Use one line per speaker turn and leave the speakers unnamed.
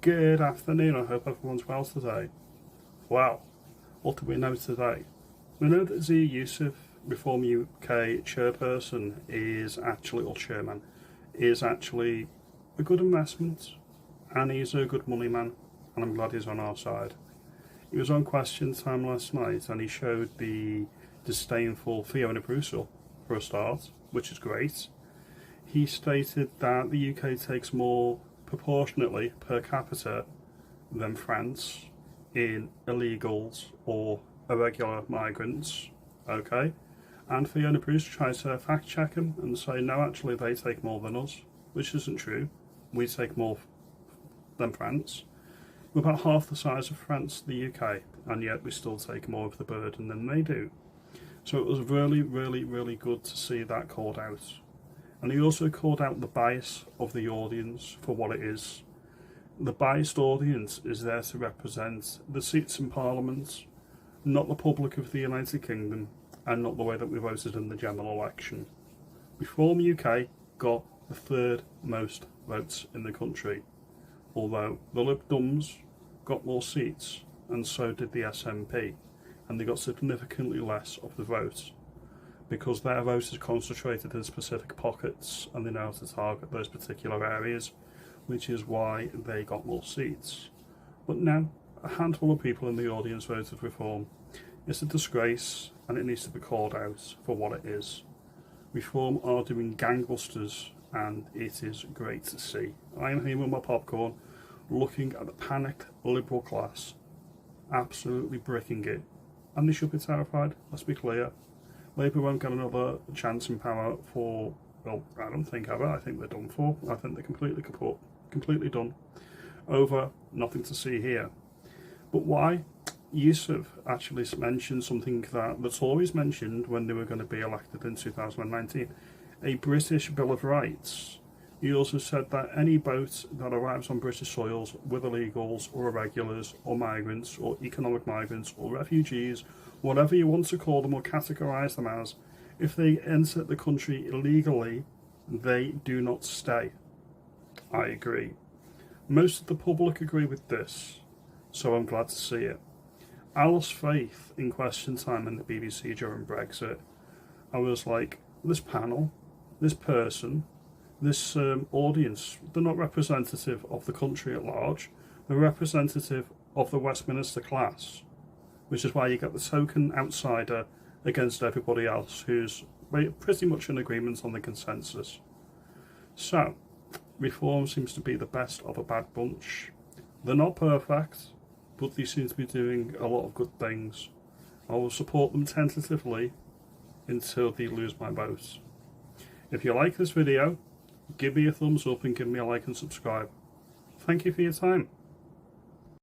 Good afternoon, I hope everyone's well today. Wow, what do we know today? We know that Zia Yusuf, Reform UK chairperson, is actually, or chairman, is actually a good investment, and he's a good money man, and I'm glad he's on our side. He was on Question Time last night, and he showed the disdainful Fiona Brussel for a start, which is great. He stated that the UK takes more proportionately per capita than France in illegals or irregular migrants, okay? And Fiona Brussel tries to fact check him and say, no, actually they take more than us, which isn't true. We take more than France. We're about half the size of France, the UK, and yet we still take more of the burden than they do. So it was really, really, really good to see that called out. And he also called out the bias of the audience for what it is. The biased audience is there to represent the seats in Parliament, not the public of the United Kingdom, and not the way that we voted in the general election. Reform UK got the third most votes in the country, although the Lib Dems got more seats, and so did the SNP, and they got significantly less of the vote, because their vote is concentrated in specific pockets and they know how to target those particular areas, which is why they got more seats. But now, a handful of people in the audience voted Reform. It's a disgrace, and it needs to be called out for what it is. Reform are doing gangbusters, and it is great to see. I am here with my popcorn, looking at the panicked Liberal class, absolutely bricking it. And they should be terrified, let's be clear. Labour won't get another chance in power for, well, I don't think ever. I think they're done for. I think they're completely kaput, completely done. Over, nothing to see here. But why? Yusuf actually mentioned something that the Tories mentioned when they were going to be elected in 2019, a British Bill of Rights. He also said that any boat that arrives on British soils with illegals or irregulars or migrants or economic migrants or refugees, whatever you want to call them or categorise them as, if they enter the country illegally, they do not stay. I agree. Most of the public agree with this, so I'm glad to see it. I lost faith in Question Time in the BBC during Brexit. I was like, this panel, this person, this audience, they're not representative of the country at large, they're representative of the Westminster class, which is why you get the token outsider against everybody else who's pretty much in agreement on the consensus. So, Reform seems to be the best of a bad bunch. They're not perfect, but they seem to be doing a lot of good things. I will support them tentatively until they lose my vote. If you like this video, give me a thumbs up and give me a like and subscribe. Thank you for your time.